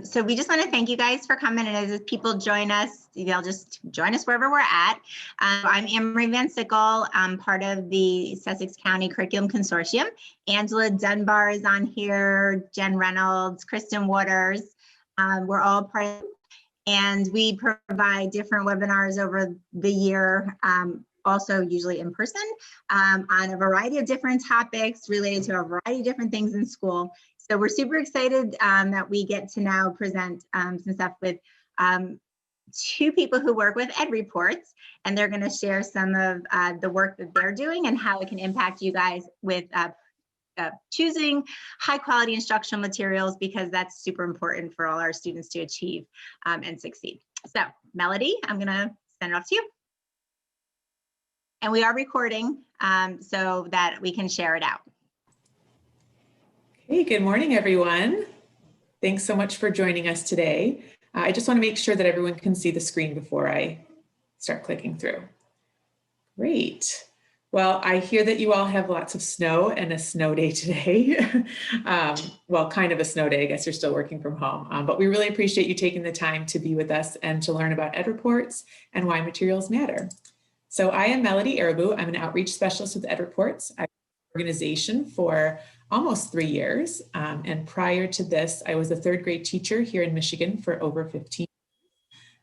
So we just want to thank you guys for coming, and as people join us, they'll just join us wherever we're at. I'm Amory Van Sickle. I'm part of the Sussex County Curriculum Consortium. Angela Dunbar is on here, Jen Reynolds, Kristen Waters. We're all part of, and we provide different webinars over the year, also usually in person, on a variety of different topics related to a variety of different things in school. So we're super excited that we get to now present some stuff with two people who work with Ed Reports, and they're going to share some of the work that they're doing and how it can impact you guys with choosing high quality instructional materials, because that's super important for all our students to achieve and succeed. So Melody, I'm going to send it off to you. And we are recording so that we can share it out. Hey, good morning, everyone. Thanks so much for joining us today. I just want to make sure that everyone can see the screen before I start clicking through. Great. Well, I hear that you all have lots of snow and a snow day today. Well, kind of a snow day. I guess you're still working from home, but we really appreciate you taking the time to be with us and to learn about Ed Reports and why materials matter. So I am Melody Arabu. I'm an outreach specialist with Ed Reports. I've been with the organization for almost 3 years. And prior to this, I was a third grade teacher here in Michigan for over 15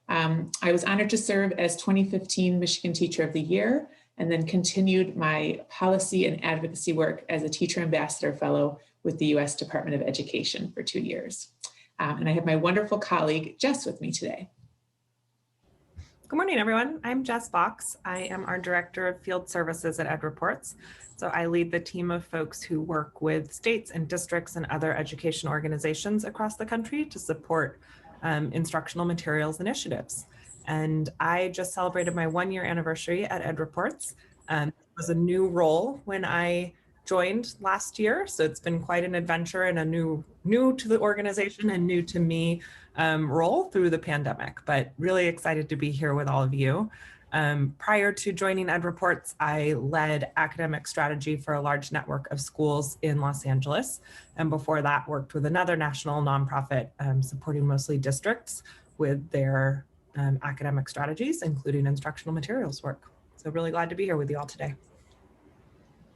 years. I was honored to serve as 2015 Michigan Teacher of the Year, and then continued my policy and advocacy work as a Teacher Ambassador Fellow with the U.S. Department of Education for 2 years. And I have my wonderful colleague, Jess, with me today. Good morning, everyone. I'm Jess Fox. I am our Director of Field Services at Ed Reports. So I lead the team of folks who work with states and districts and other education organizations across the country to support instructional materials initiatives. And I just celebrated my 1-year anniversary at Ed Reports. It was a new role when I joined last year. So it's been quite an adventure and a new to the organization and new to me role through the pandemic, but really excited to be here with all of you. Prior to joining Ed Reports, I led academic strategy for a large network of schools in Los Angeles. And before that, worked with another national nonprofit supporting mostly districts with their academic strategies, including instructional materials work. So really glad to be here with you all today.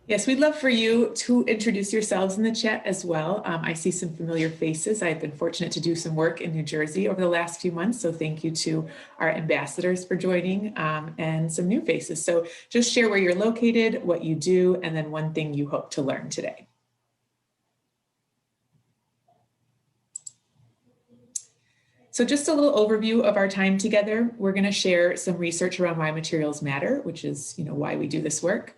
Yes, we'd love for you to introduce yourselves in the chat as well. I see some familiar faces. I've been fortunate to do some work in New Jersey over the last few months, so thank you to our ambassadors for joining, and some new faces. So just share where you're located, what you do, and then one thing you hope to learn today. So just a little overview of our time together. We're going to share some research around why materials matter, which is, why we do this work.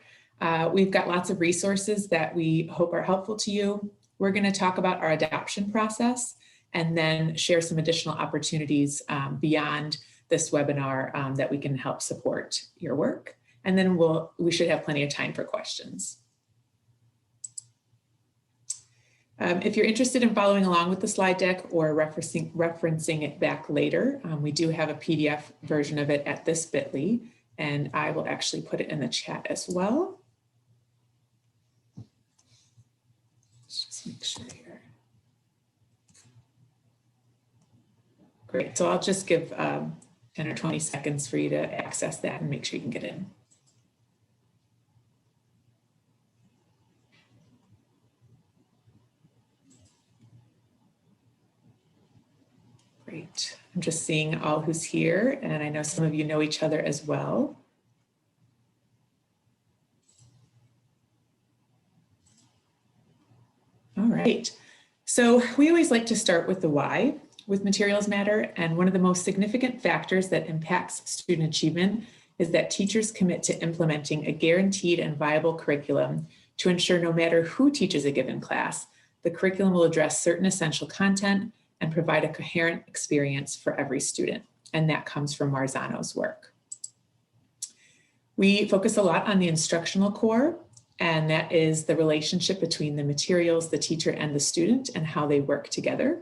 We've got lots of resources that we hope are helpful to you. We're going to talk about our adoption process and then share some additional opportunities beyond this webinar that we can help support your work. And then we should have plenty of time for questions. If you're interested in following along with the slide deck or referencing it back later, we do have a PDF version of it at this bit.ly, and I will actually put it in the chat as well. Just make sure here. Great, so I'll just give 10 or 20 seconds for you to access that and make sure you can get in. Great, I'm just seeing all who's here, and I know some of you know each other as well. All right, so we always like to start with the why with materials matter, and one of the most significant factors that impacts student achievement is that teachers commit to implementing a guaranteed and viable curriculum to ensure no matter who teaches a given class, the curriculum will address certain essential content and provide a coherent experience for every student, and that comes from Marzano's work. We focus a lot on the instructional core, and that is the relationship between the materials, the teacher, and the student, and how they work together.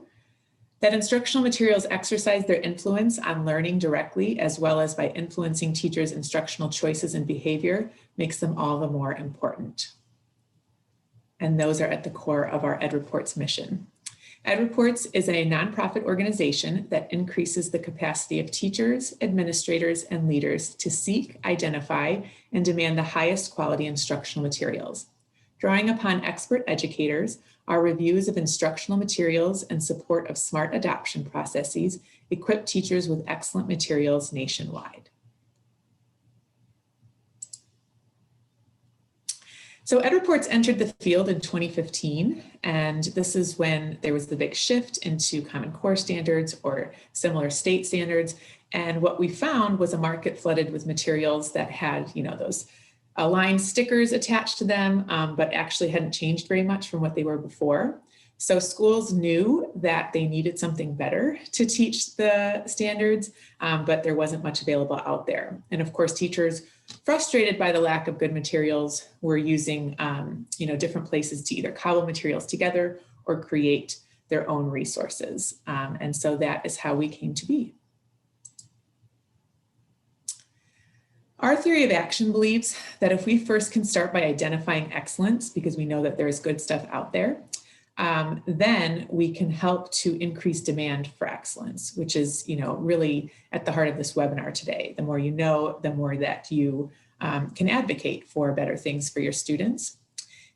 That instructional materials exercise their influence on learning directly, as well as by influencing teachers' instructional choices and behavior, makes them all the more important. And those are at the core of our Ed Reports mission. EdReports is a nonprofit organization that increases the capacity of teachers, administrators, and leaders to seek, identify, and demand the highest quality instructional materials. Drawing upon expert educators, our reviews of instructional materials and support of smart adoption processes equip teachers with excellent materials nationwide. So EdReports entered the field in 2015, and this is when there was the big shift into Common Core standards or similar state standards. And what we found was a market flooded with materials that had, those aligned stickers attached to them, but actually hadn't changed very much from what they were before. So schools knew that they needed something better to teach the standards, but there wasn't much available out there. And of course, teachers, frustrated by the lack of good materials, were using different places to either cobble materials together or create their own resources. And so that is how we came to be. Our theory of action believes that if we first can start by identifying excellence, because we know that there is good stuff out there, then we can help to increase demand for excellence, which is, really at the heart of this webinar today. The more you know, the more that you can advocate for better things for your students.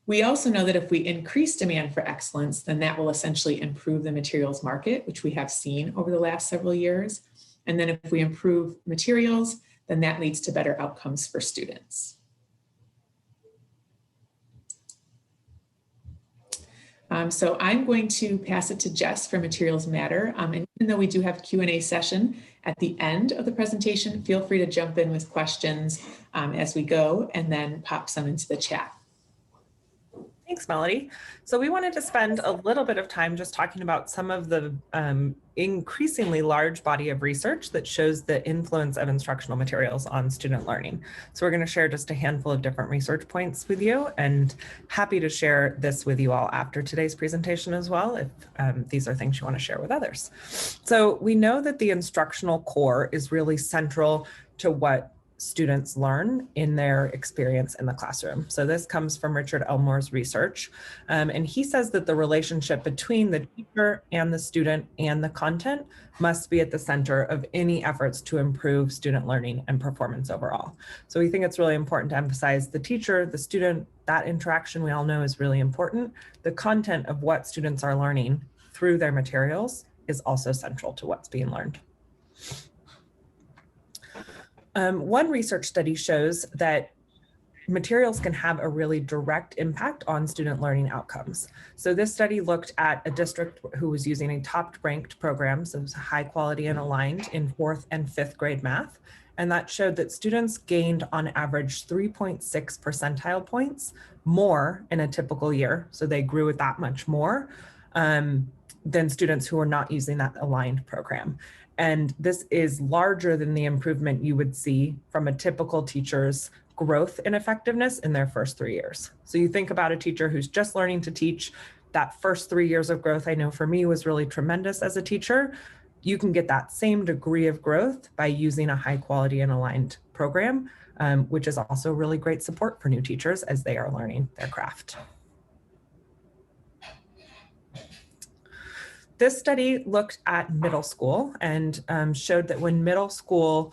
We also know that if we increase demand for excellence, then that will essentially improve the materials market, which we have seen over the last several years. And then if we improve materials, then that leads to better outcomes for students. So I'm going to pass it to Jess for Materials Matter. And even though we do have a Q&A session at the end of the presentation, feel free to jump in with questions as we go and then pop some into the chat. Thanks, Melody. So we wanted to spend a little bit of time just talking about some of the increasingly large body of research that shows the influence of instructional materials on student learning. So we're going to share just a handful of different research points with you, and happy to share this with you all after today's presentation as well, if these are things you want to share with others. So we know that the instructional core is really central to what students learn in their experience in the classroom. So this comes from Richard Elmore's research. And he says that the relationship between the teacher and the student and the content must be at the center of any efforts to improve student learning and performance overall. So we think it's really important to emphasize the teacher, the student, that interaction we all know is really important. The content of what students are learning through their materials is also central to what's being learned. One research study shows that materials can have a really direct impact on student learning outcomes. So this study looked at a district who was using a top-ranked program, so it was high quality and aligned in 4th and 5th grade math. And that showed that students gained on average 3.6 percentile points more in a typical year. So they grew at that much more than students who are not using that aligned program. And this is larger than the improvement you would see from a typical teacher's growth in effectiveness in their first 3 years. So you think about a teacher who's just learning to teach, that first 3 years of growth, I know for me was really tremendous as a teacher. You can get that same degree of growth by using a high quality and aligned program, which is also really great support for new teachers as they are learning their craft. This study looked at middle school and showed that when middle school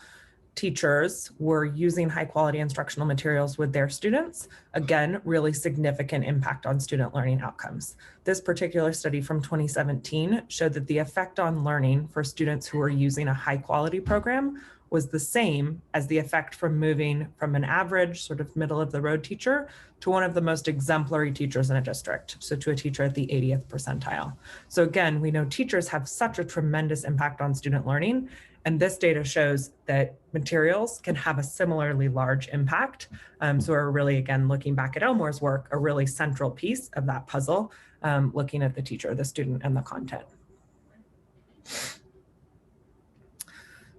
teachers were using high quality instructional materials with their students, again, really significant impact on student learning outcomes. This particular study from 2017 showed that the effect on learning for students who were using a high quality program was the same as the effect from moving from an average sort of middle of the road teacher to one of the most exemplary teachers in a district. So to a teacher at the 80th percentile. So again, we know teachers have such a tremendous impact on student learning. And this data shows that materials can have a similarly large impact. So we're really, again, looking back at Elmore's work, a really central piece of that puzzle, looking at the teacher, the student, and the content.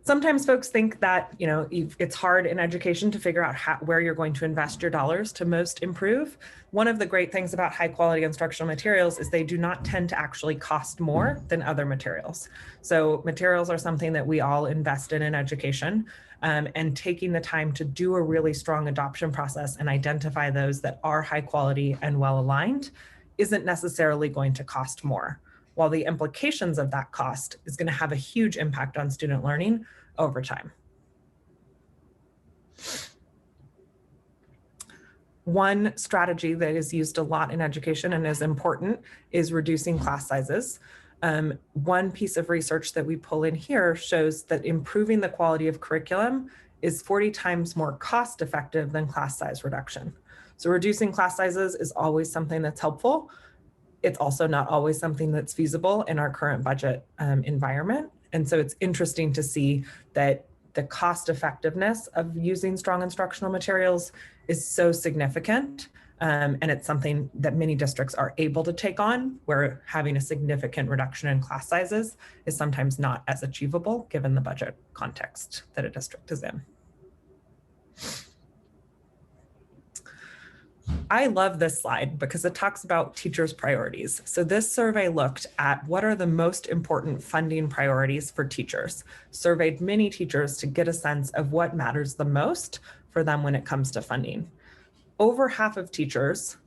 Sometimes folks think that, it's hard in education to figure out where you're going to invest your dollars to most improve. One of the great things about high quality instructional materials is they do not tend to actually cost more than other materials. So materials are something that we all invest in education, and taking the time to do a really strong adoption process and identify those that are high quality and well aligned isn't necessarily going to cost more. while the implications of that cost is going to have a huge impact on student learning over time. One strategy that is used a lot in education and is important is reducing class sizes. One piece of research that we pull in here shows that improving the quality of curriculum is 40 times more cost effective than class size reduction. So reducing class sizes is always something that's helpful. It's also not always something that's feasible in our current budget environment. And so it's interesting to see that the cost effectiveness of using strong instructional materials is so significant. And it's something that many districts are able to take on, where having a significant reduction in class sizes is sometimes not as achievable given the budget context that a district is in. I love this slide because it talks about teachers' priorities. So this survey looked at what are the most important funding priorities for teachers, surveyed many teachers to get a sense of what matters the most for them when it comes to funding. Over half of teachers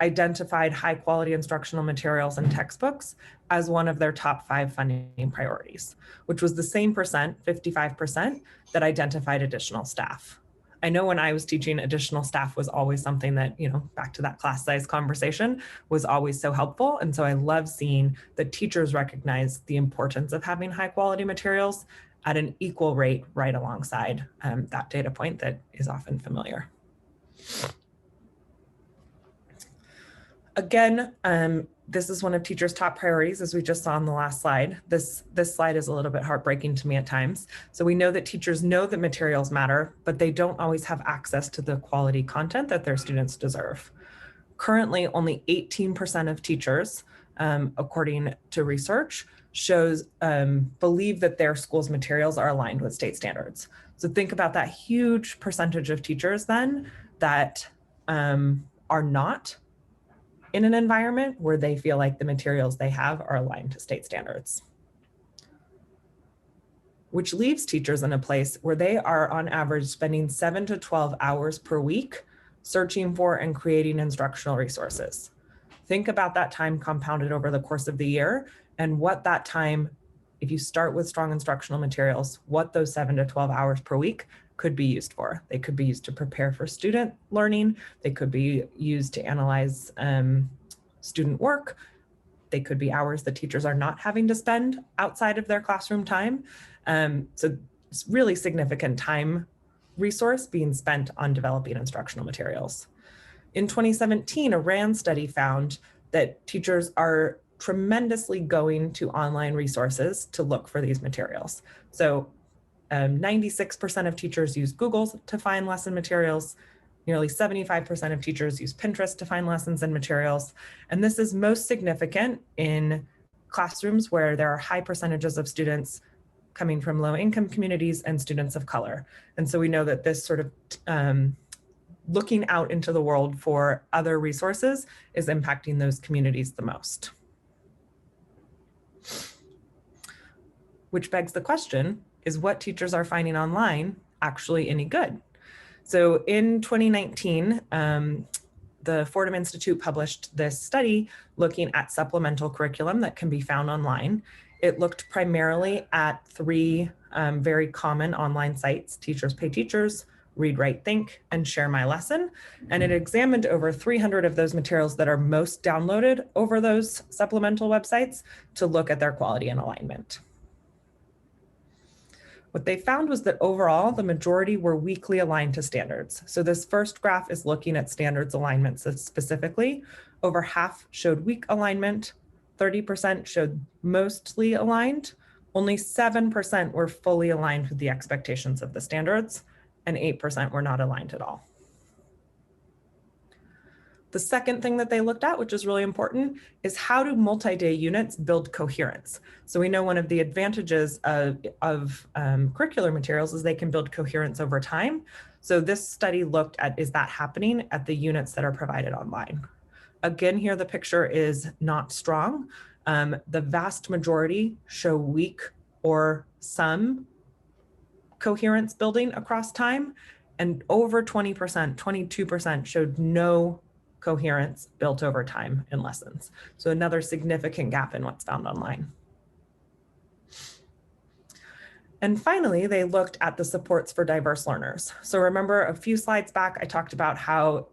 identified high quality instructional materials and textbooks as one of their top 5 funding priorities, which was the same percent, 55%, that identified additional staff. I know when I was teaching, additional staff was always something that, back to that class size conversation, was always so helpful. And so I love seeing that teachers recognize the importance of having high quality materials at an equal rate right alongside that data point that is often familiar. Again, this is one of teachers' top priorities, as we just saw on the last slide. This slide is a little bit heartbreaking to me at times. So we know that teachers know that materials matter, but they don't always have access to the quality content that their students deserve. Currently, only 18% of teachers, according to research, believe that their school's materials are aligned with state standards. So think about that huge percentage of teachers then that are not in an environment where they feel like the materials they have are aligned to state standards, which leaves teachers in a place where they are on average spending 7 to 12 hours per week searching for and creating instructional resources. Think about that time compounded over the course of the year and what that time, if you start with strong instructional materials, what those 7 to 12 hours per week could be used for. They could be used to prepare for student learning. They could be used to analyze student work. They could be hours that teachers are not having to spend outside of their classroom time. So it's really significant time resource being spent on developing instructional materials. In 2017, a RAND study found that teachers are tremendously going to online resources to look for these materials. So 96% of teachers use Google to find lesson materials. Nearly 75% of teachers use Pinterest to find lessons and materials. And this is most significant in classrooms where there are high percentages of students coming from low-income communities and students of color. And so we know that this sort of looking out into the world for other resources is impacting those communities the most. Which begs the question, is what teachers are finding online actually any good? So in 2019, the Fordham Institute published this study looking at supplemental curriculum that can be found online. It looked primarily at 3 very common online sites: Teachers Pay Teachers, Read, Write, Think, and Share My Lesson. And it examined over 300 of those materials that are most downloaded over those supplemental websites to look at their quality and alignment. What they found was that overall, the majority were weakly aligned to standards. So this first graph is looking at standards alignments specifically. Over half showed weak alignment, 30% showed mostly aligned, only 7% were fully aligned with the expectations of the standards, and 8% were not aligned at all. The second thing that they looked at, which is really important, is how do multi-day units build coherence? So we know one of the advantages of curricular materials is they can build coherence over time. So this study looked at, is that happening at the units that are provided online? Again, here the picture is not strong. The vast majority show weak or some coherence building across time, and over 20%, 22% showed no coherence built over time in lessons. So another significant gap in what's found online. And finally, they looked at the supports for diverse learners. So remember a few slides back, I talked about how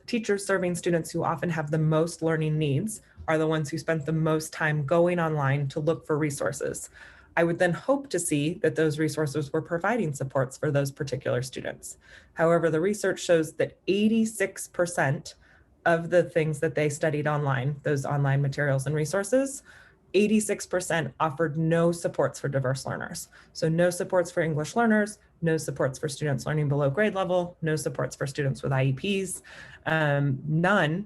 teachers serving students who often have the most learning needs are the ones who spent the most time going online to look for resources. I would then hope to see that those resources were providing supports for those particular students. However, the research shows that 86% of the things that they studied online, those online materials and resources, 86% offered no supports for diverse learners. So no supports for English learners, no supports for students learning below grade level, no supports for students with IEPs. None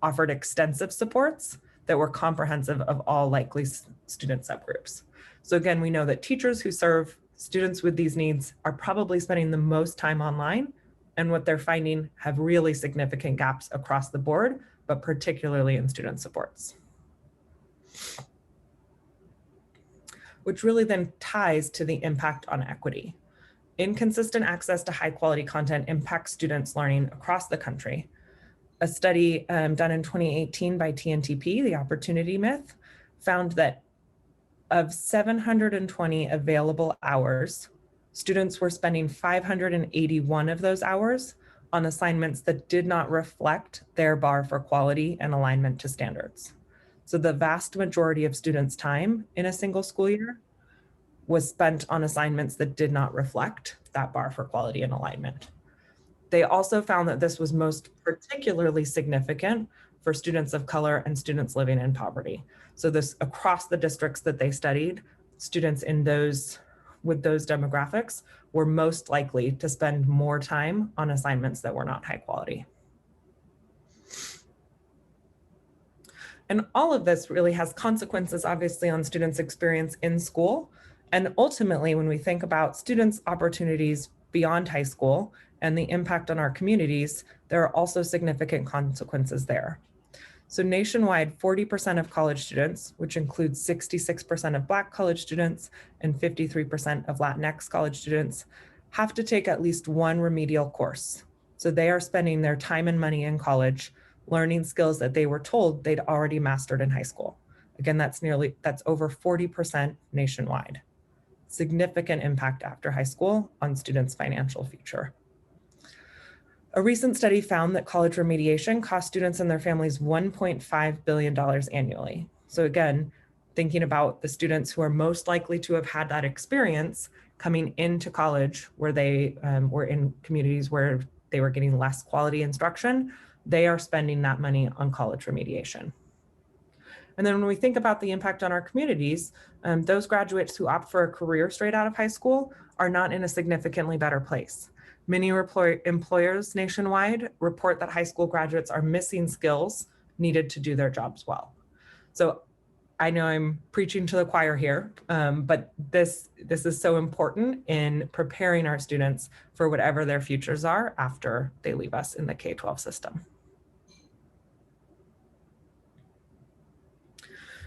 offered extensive supports that were comprehensive of all likely student subgroups. So again, we know that teachers who serve students with these needs are probably spending the most time online, and what they're finding have really significant gaps across the board, but particularly in student supports. Which really then ties to the impact on equity. Inconsistent access to high quality content impacts students' learning across the country. A study done in 2018 by TNTP, The Opportunity Myth, found that of 720 available hours, students were spending 581 of those hours on assignments that did not reflect their bar for quality and alignment to standards. So the vast majority of students' time in a single school year was spent on assignments that did not reflect that bar for quality and alignment. They also found that this was most particularly significant for students of color and students living in poverty. So this across the districts that they studied, students in those with those demographics were most likely to spend more time on assignments that were not high quality. And all of this really has consequences, obviously, on students' experience in school. And ultimately, when we think about students' opportunities beyond high school and the impact on our communities, there are also significant consequences there. So nationwide, 40% of college students, which includes 66% of Black college students and 53% of Latinx college students, have to take at least one remedial course. So they are spending their time and money in college learning skills that they were told they'd already mastered in high school. Again, that's over 40% nationwide. Significant impact after high school on students' financial future. A recent study found that college remediation cost students and their families $1.5 billion annually. So again, thinking about the students who are most likely to have had that experience coming into college where they were in communities where they were getting less quality instruction, they are spending that money on college remediation. And then when we think about the impact on our communities, those graduates who opt for a career straight out of high school are not in a significantly better place. Many employers nationwide report that high school graduates are missing skills needed to do their jobs well. So I know I'm preaching to the choir here, but this is so important in preparing our students for whatever their futures are after they leave us in the K-12 system.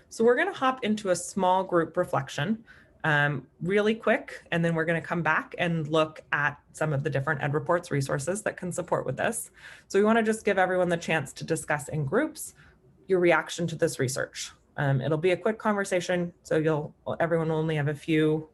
So we're going to hop into a small group reflection really quick, and then we're going to come back and look at some of the different Ed Reports resources that can support with this. So we want to just give everyone the chance to discuss in groups your reaction to this research. It'll be a quick conversation, so everyone will only have a few,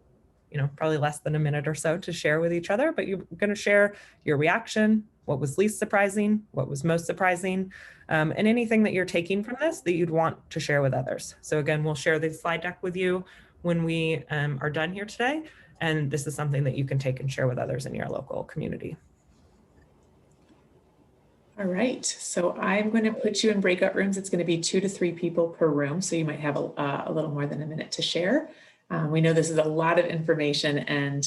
probably less than a minute or so to share with each other, but you're going to share your reaction, what was least surprising, what was most surprising, and anything that you're taking from this that you'd want to share with others. So again, we'll share the slide deck with you when we are done here today, and this is something that you can take and share with others in your local community. All right, so I'm going to put you in breakout rooms. It's going to be 2 to 3 people per room, so you might have a little more than a minute to share. We know this is a lot of information, and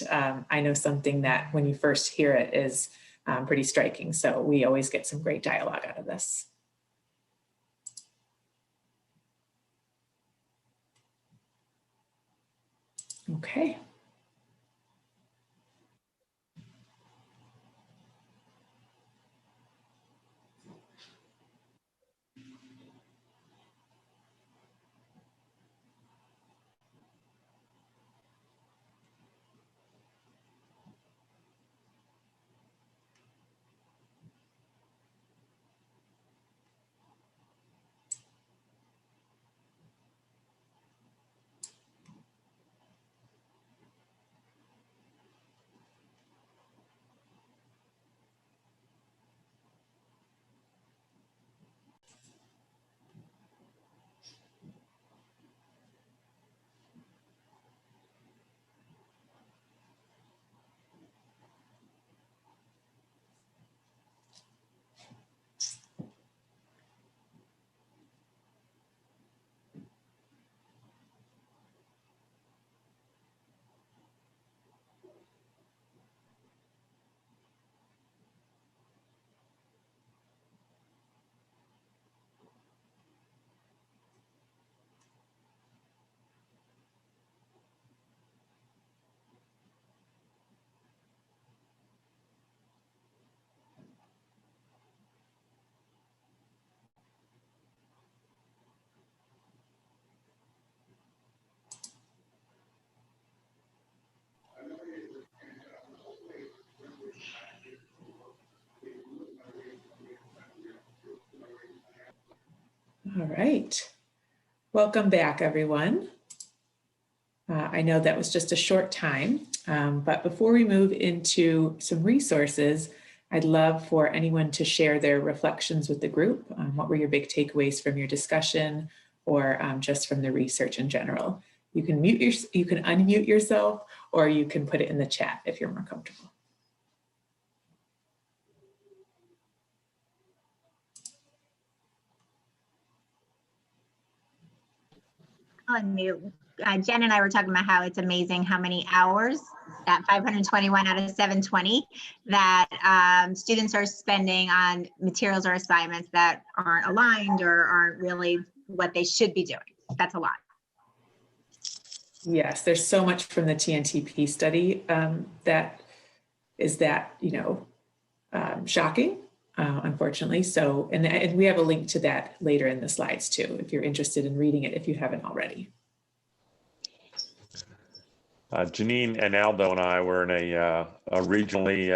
I know something that when you first hear it is pretty striking. So we always get some great dialogue out of this. Okay. All right. Welcome back, everyone. I know that was just a short time, but before we move into some resources, I'd love for anyone to share their reflections with the group. What were your big takeaways from your discussion, or just from the research in general? You can unmute yourself, or you can put it in the chat if you're more comfortable. Unmute. Jen and I were talking about how it's amazing how many hours, that 521 out of 720, that students are spending on materials or assignments that aren't aligned or aren't really what they should be doing. That's a lot. Yes, there's so much from the TNTP study that is shocking, unfortunately. So, and we have a link to that later in the slides too, if you're interested in reading it, if you haven't already. Janine and Aldo and I were in a regionally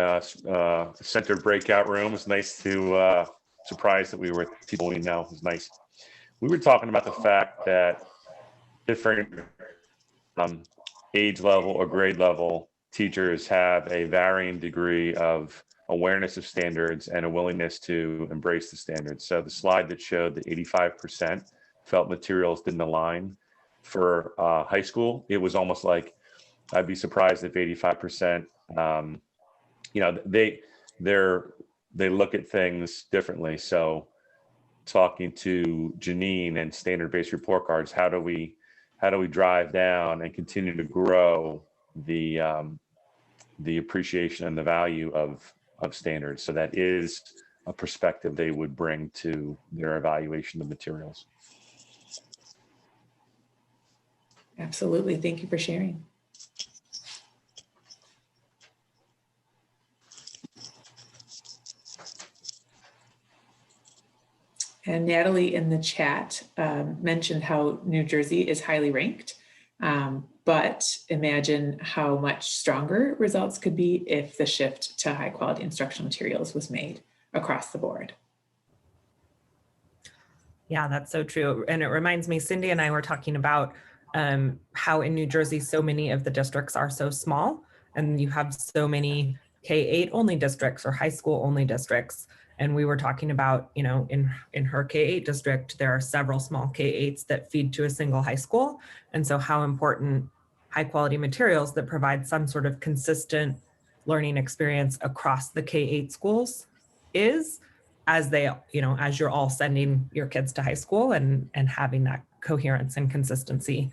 centered breakout room. It's nice to surprise that we were with people we know. It was nice. We were talking about the fact that different age level or grade level teachers have a varying degree of awareness of standards and a willingness to embrace the standards. So the slide that showed that 85% felt materials didn't align for high school, it was almost like, I'd be surprised if 85%, they look at things differently. So talking to Janine and standard-based report cards, how do we drive down and continue to grow the appreciation and the value of standards? So that is a perspective they would bring to their evaluation of materials. Absolutely. Thank you for sharing. And Natalie in the chat mentioned how New Jersey is highly ranked, but imagine how much stronger results could be if the shift to high quality instructional materials was made across the board. Yeah, that's so true. And it reminds me, Cindy and I were talking about how in New Jersey, so many of the districts are so small, and you have so many K-8 only districts or high school only districts. And we were talking about, in her K-8 district, there are several small K-8s that feed to a single high school. And so how important high quality materials that provide some sort of consistent learning experience across the K-8 schools is, as they, as you're all sending your kids to high school, and having that coherence and consistency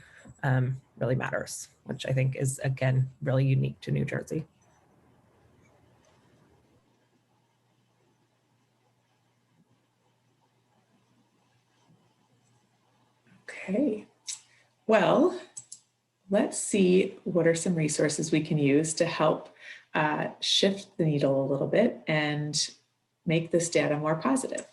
really matters, which I think is, again, really unique to New Jersey. Okay, well, let's see what are some resources we can use to help shift the needle a little bit and make this data more positive.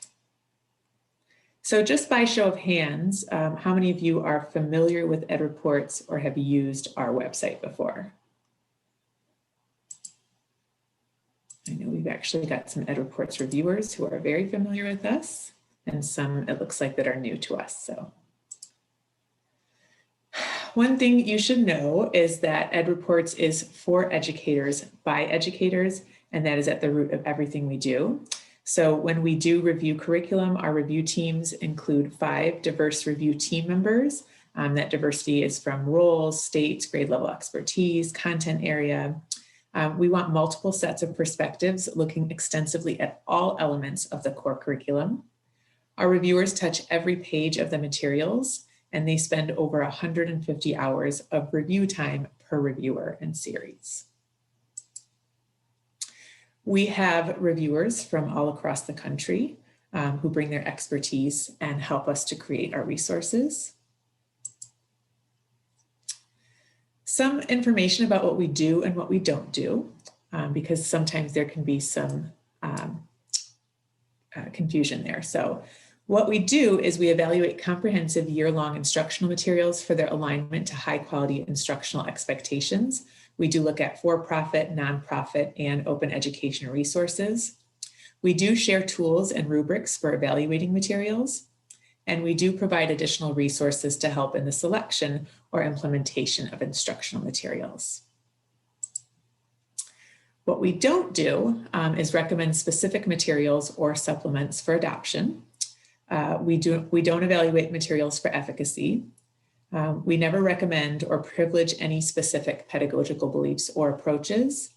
So just by show of hands, how many of you are familiar with EdReports or have used our website before? I know we've actually got some EdReports reviewers who are very familiar with us, and some it looks like that are new to us. So one thing you should know is that EdReports is for educators by educators, and that is at the root of everything we do. So when we do review curriculum, our review teams include 5 diverse review team members. That diversity is from roles, states, grade level expertise, content area. We want multiple sets of perspectives looking extensively at all elements of the core curriculum. Our reviewers touch every page of the materials, and they spend over 150 hours of review time per reviewer and series. We have reviewers from all across the country who bring their expertise and help us to create our resources. Some information about what we do and what we don't do, because sometimes there can be some confusion there. So what we do is we evaluate comprehensive year-long instructional materials for their alignment to high-quality instructional expectations. We do look at for-profit, nonprofit, and open education resources. We do share tools and rubrics for evaluating materials. and we do provide additional resources to help in the selection or implementation of instructional materials. What we don't do is recommend specific materials or supplements for adoption. We don't evaluate materials for efficacy. We never recommend or privilege any specific pedagogical beliefs or approaches.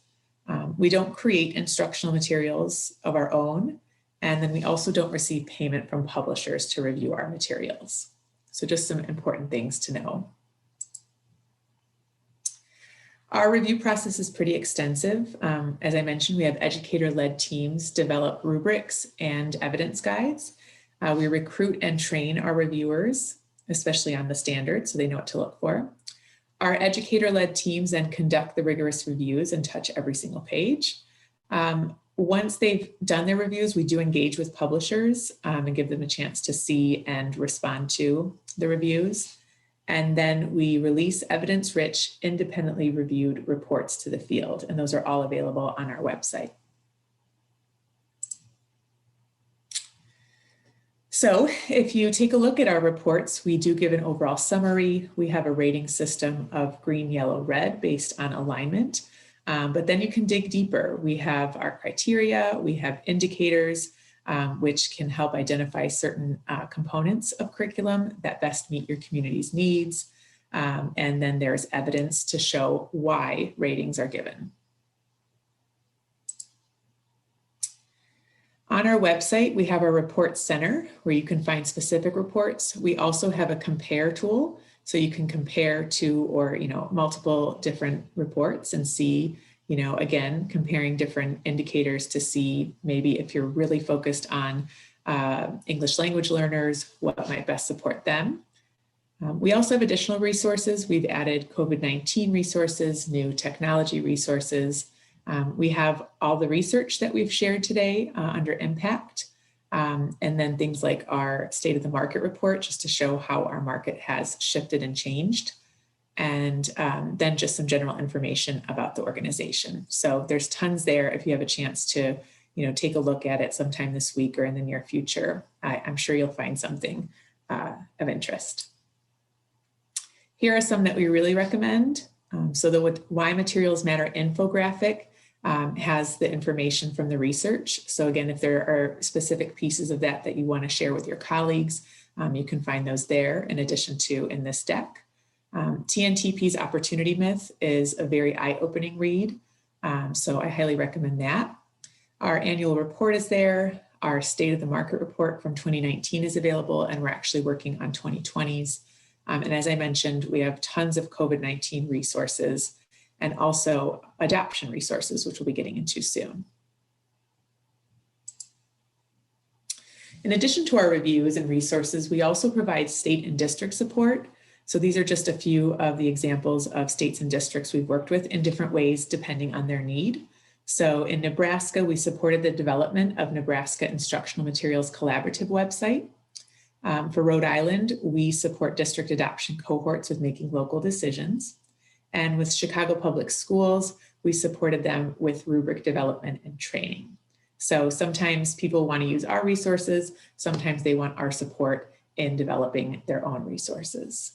We don't create instructional materials of our own. And then we also don't receive payment from publishers to review our materials. So just some important things to know. Our review process is pretty extensive. As I mentioned, we have educator-led teams develop rubrics and evidence guides. We recruit and train our reviewers, especially on the standards, so they know what to look for. Our educator-led teams then conduct the rigorous reviews and touch every single page. Once they've done their reviews, we do engage with publishers and give them a chance to see and respond to the reviews. And then we release evidence-rich, independently reviewed reports to the field, and those are all available on our website. So if you take a look at our reports, we do give an overall summary. We have a rating system of green, yellow, red based on alignment. But then you can dig deeper. We have our criteria, we have indicators, which can help identify certain components of curriculum that best meet your community's needs. And then there's evidence to show why ratings are given. On our website, we have our report center where you can find specific reports. We also have a compare tool. So you can compare to or, multiple different reports and see, again, comparing different indicators to see maybe if you're really focused on English language learners, what might best support them. We also have additional resources. We've added COVID-19 resources, new technology resources. We have all the research that we've shared today under impact. And then things like our state of the market report, just to show how our market has shifted and changed. And then just some general information about the organization. So there's tons there if you have a chance to, take a look at it sometime this week or in the near future. I'm sure you'll find something of interest. Here are some that we really recommend. So the Why Materials Matter infographic has the information from the research. So again, if there are specific pieces of that you want to share with your colleagues, you can find those there in addition to in this deck. TNTP's Opportunity Myth is a very eye-opening read, so I highly recommend that. Our annual report is there. Our State of the Market report from 2019 is available, and we're actually working on 2020's. And as I mentioned, we have tons of COVID-19 resources and also adoption resources, which we'll be getting into soon. In addition to our reviews and resources, we also provide state and district support. So these are just a few of the examples of states and districts we've worked with in different ways, depending on their need. So in Nebraska, we supported the development of Nebraska Instructional Materials Collaborative website. For Rhode Island, we support district adoption cohorts with making local decisions. And with Chicago Public Schools, we supported them with rubric development and training. So sometimes people want to use our resources, sometimes they want our support in developing their own resources.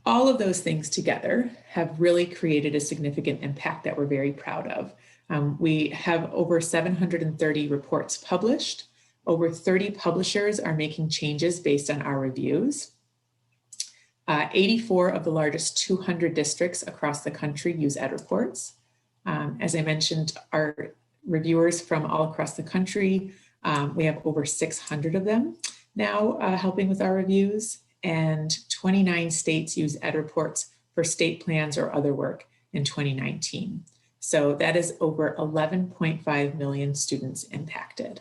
All of those things together have really created a significant impact that we're very proud of. We have over 730 reports published. Over 30 publishers are making changes based on our reviews. 84 of the largest 200 districts across the country use EdReports. As I mentioned, our reviewers from all across the country, we have over 600 of them now helping with our reviews, and 29 states use EdReports for state plans or other work in 2019. So that is over 11.5 million students impacted.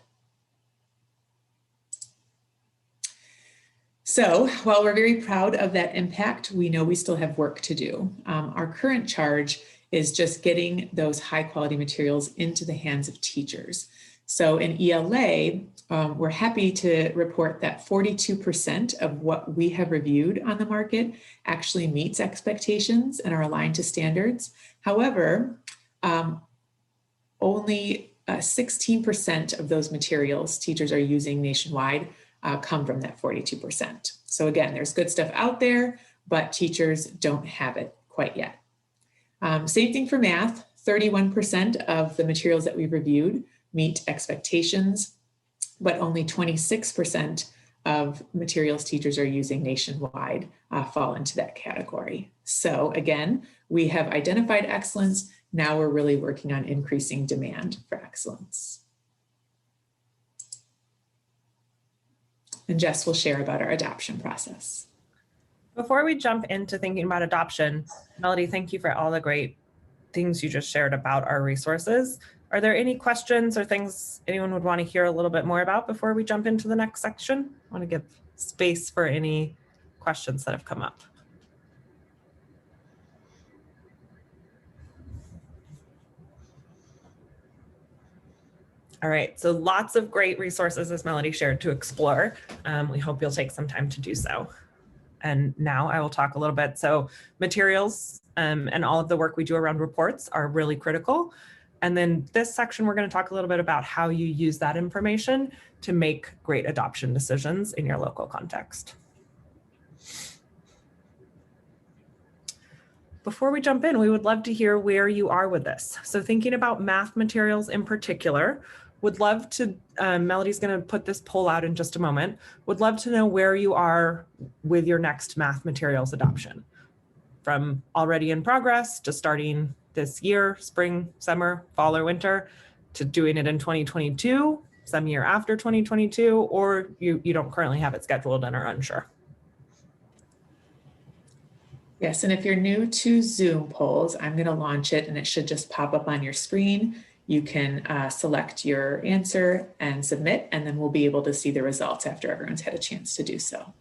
So while we're very proud of that impact, we know we still have work to do. Our current charge is just getting those high quality materials into the hands of teachers. So in ELA, we're happy to report that 42% of what we have reviewed on the market actually meets expectations and are aligned to standards. However, only 16% of those materials teachers are using nationwide come from that 42%. So again, there's good stuff out there, but teachers don't have it quite yet. Same thing for math. 31% of the materials that we reviewed meet expectations, but only 26% of materials teachers are using nationwide fall into that category. So again, we have identified excellence. Now we're really working on increasing demand for excellence. And Jess will share about our adoption process. Before we jump into thinking about adoption, Melody, thank you for all the great things you just shared about our resources. Are there any questions or things anyone would want to hear a little bit more about before we jump into the next section? I want to give space for any questions that have come up. All right, so lots of great resources, as Melody shared, to explore. We hope you'll take some time to do so. And now I will talk a little bit. So materials and all of the work we do around reports are really critical. And then this section, we're going to talk a little bit about how you use that information to make great adoption decisions in your local context. Before we jump in, we would love to hear where you are with this. So thinking about math materials in particular, would love to, Melody's going to put this poll out in just a moment, would love to know where you are with your next math materials adoption. From already in progress to starting this year, spring, summer, fall, or winter, to doing it in 2022, some year after 2022, or you don't currently have it scheduled and are unsure. Yes, and if you're new to Zoom polls, I'm going to launch it and it should just pop up on your screen. You can select your answer and submit, and then we'll be able to see the results after everyone's had a chance to do so.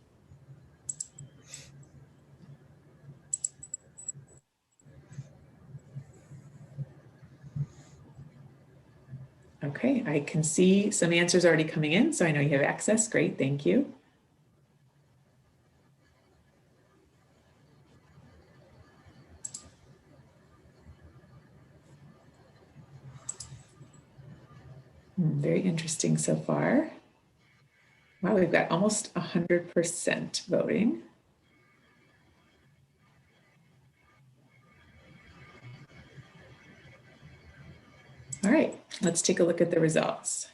Okay, I can see some answers already coming in, so I know you have access. Great, thank you. Very interesting so far. Wow, we've got almost 100% voting. All right, let's take a look at the results.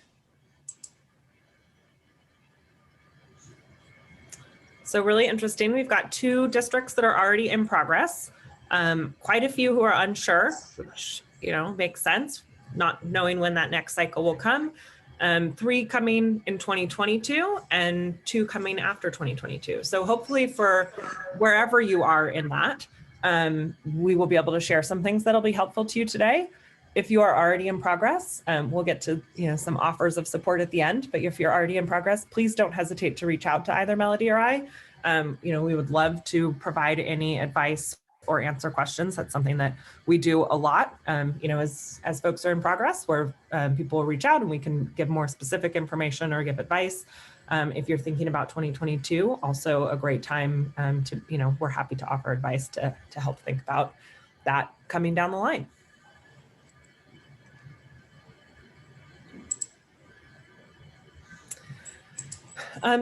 So really interesting. We've got 2 districts that are already in progress. Quite a few who are unsure, which makes sense, not knowing when that next cycle will come. 3 coming in 2022 and 2 coming after 2022. So hopefully for wherever you are in that, we will be able to share some things that'll be helpful to you today. If you are already in progress, we'll get to some offers of support at the end, but if you're already in progress, please don't hesitate to reach out to either Melody or I. We would love to provide any advice or answer questions. That's something that we do a lot, as folks are in progress, where people will reach out and we can give more specific information or give advice. If you're thinking about 2022, also a great time we're happy to offer advice to help think about that coming down the line.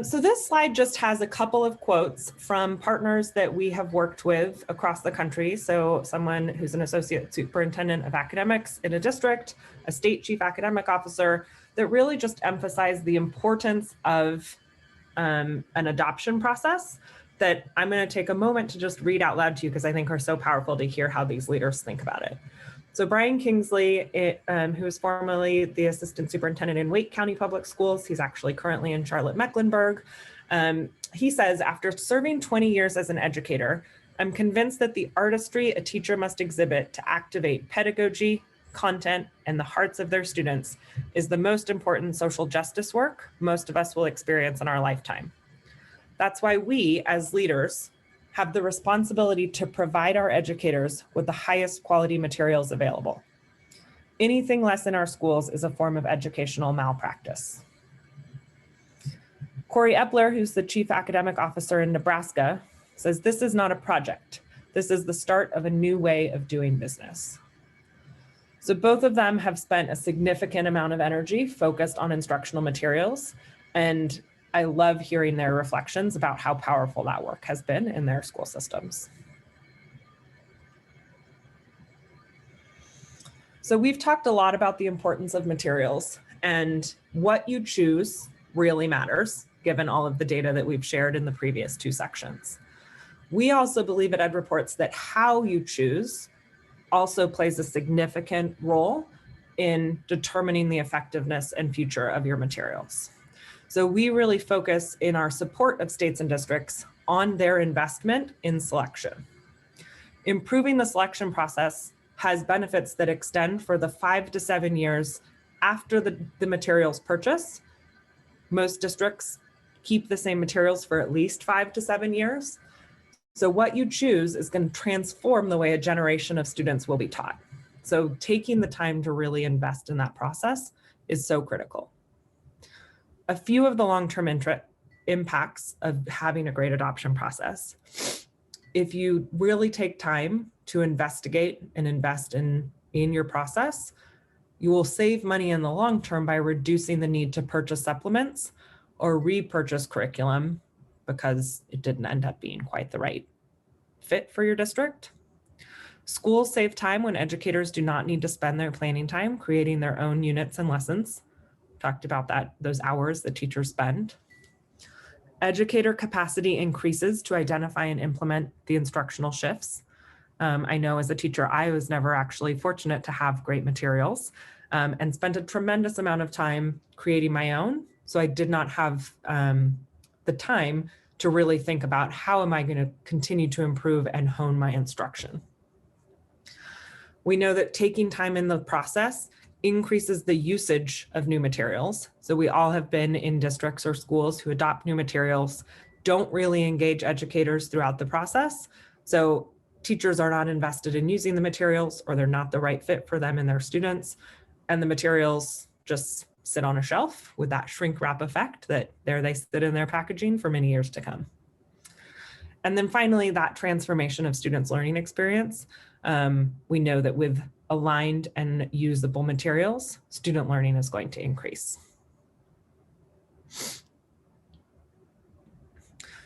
So this slide just has a couple of quotes from partners that we have worked with across the country. So someone who's an associate superintendent of academics in a district, a state chief academic officer, that really just emphasize the importance of an adoption process that I'm going to take a moment to just read out loud to you because I think are so powerful to hear how these leaders think about it. So Brian Kingsley, who was formerly the assistant superintendent in Wake County Public Schools, he's actually currently in Charlotte-Mecklenburg. He says, after serving 20 years as an educator, I'm convinced that the artistry a teacher must exhibit to activate pedagogy, content, and the hearts of their students is the most important social justice work most of us will experience in our lifetime. That's why we, as leaders, have the responsibility to provide our educators with the highest quality materials available. Anything less in our schools is a form of educational malpractice. Corey Epler, who's the chief academic officer in Nebraska, says this is not a project. This is the start of a new way of doing business. So both of them have spent a significant amount of energy focused on instructional materials, and I love hearing their reflections about how powerful that work has been in their school systems. So we've talked a lot about the importance of materials, and what you choose really matters, given all of the data that we've shared in the previous two sections. We also believe at EdReports that how you choose also plays a significant role in determining the effectiveness and future of your materials. So we really focus in our support of states and districts on their investment in selection. Improving the selection process has benefits that extend for the 5 to 7 years after the materials purchase. Most districts keep the same materials for at least 5 to 7 years. So what you choose is going to transform the way a generation of students will be taught. So taking the time to really invest in that process is so critical. A few of the long-term impacts of having a great adoption process. If you really take time to investigate and invest in your process, you will save money in the long term by reducing the need to purchase supplements or repurchase curriculum because it didn't end up being quite the right fit for your district. Schools save time when educators do not need to spend their planning time creating their own units and lessons. Talked about that, those hours that teachers spend. Educator capacity increases to identify and implement the instructional shifts. I know as a teacher, I was never actually fortunate to have great materials and spent a tremendous amount of time creating my own. So I did not have the time to really think about how am I going to continue to improve and hone my instruction. We know that taking time in the process increases the usage of new materials. So we all have been in districts or schools who adopt new materials, don't really engage educators throughout the process. So teachers are not invested in using the materials, or they're not the right fit for them and their students. And the materials just sit on a shelf with that shrink wrap effect that there they sit in their packaging for many years to come. And then finally, that transformation of students' learning experience. We know that with aligned and usable materials, student learning is going to increase.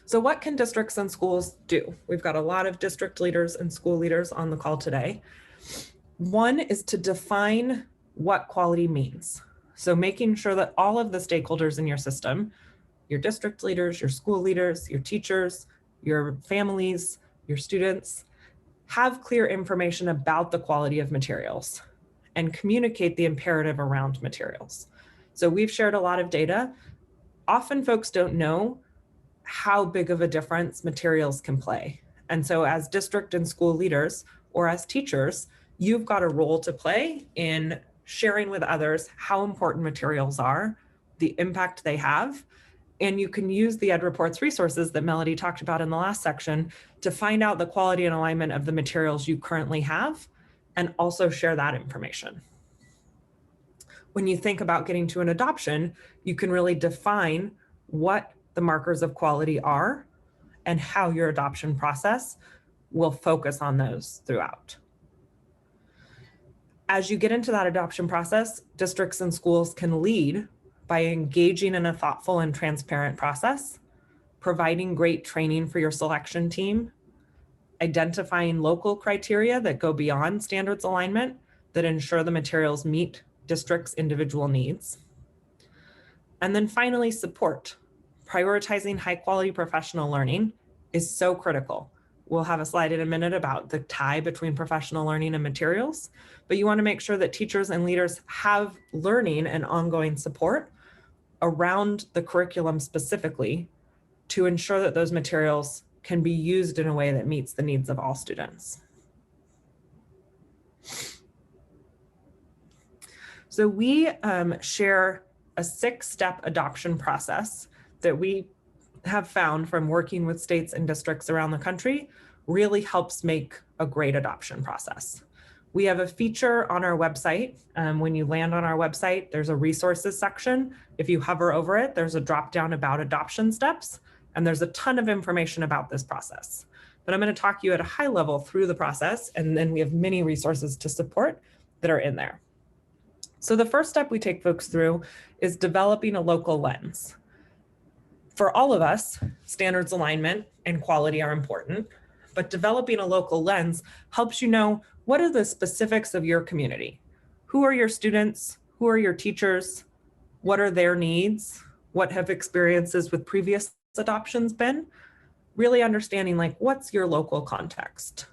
So what can districts and schools do? We've got a lot of district leaders and school leaders on the call today. One is to define what quality means. So making sure that all of the stakeholders in your system, your district leaders, your school leaders, your teachers, your families, your students, have clear information about the quality of materials and communicate the imperative around materials. So we've shared a lot of data. Often folks don't know how big of a difference materials can play. And so as district and school leaders or as teachers, you've got a role to play in sharing with others how important materials are, the impact they have, and you can use the EdReports resources that Melody talked about in the last section to find out the quality and alignment of the materials you currently have and also share that information. When you think about getting to an adoption, you can really define what the markers of quality are and how your adoption process will focus on those throughout. As you get into that adoption process, districts and schools can lead by engaging in a thoughtful and transparent process, providing great training for your selection team, identifying local criteria that go beyond standards alignment that ensure the materials meet districts' individual needs. And then finally, support. Prioritizing high quality professional learning is so critical. We'll have a slide in a minute about the tie between professional learning and materials, but you want to make sure that teachers and leaders have learning and ongoing support around the curriculum specifically to ensure that those materials can be used in a way that meets the needs of all students. So we share a 6-step adoption process that we have found from working with states and districts around the country really helps make a great adoption process. We have a feature on our website. When you land on our website, there's a resources section. If you hover over it, there's a drop down about adoption steps, and there's a ton of information about this process. But I'm going to talk you at a high level through the process, and then we have many resources to support that are in there. So the first step we take folks through is developing a local lens. For all of us, standards alignment and quality are important, but developing a local lens helps you know what are the specifics of your community. Who are your students? Who are your teachers? What are their needs? What have experiences with previous adoptions been? Really understanding like what's your local context.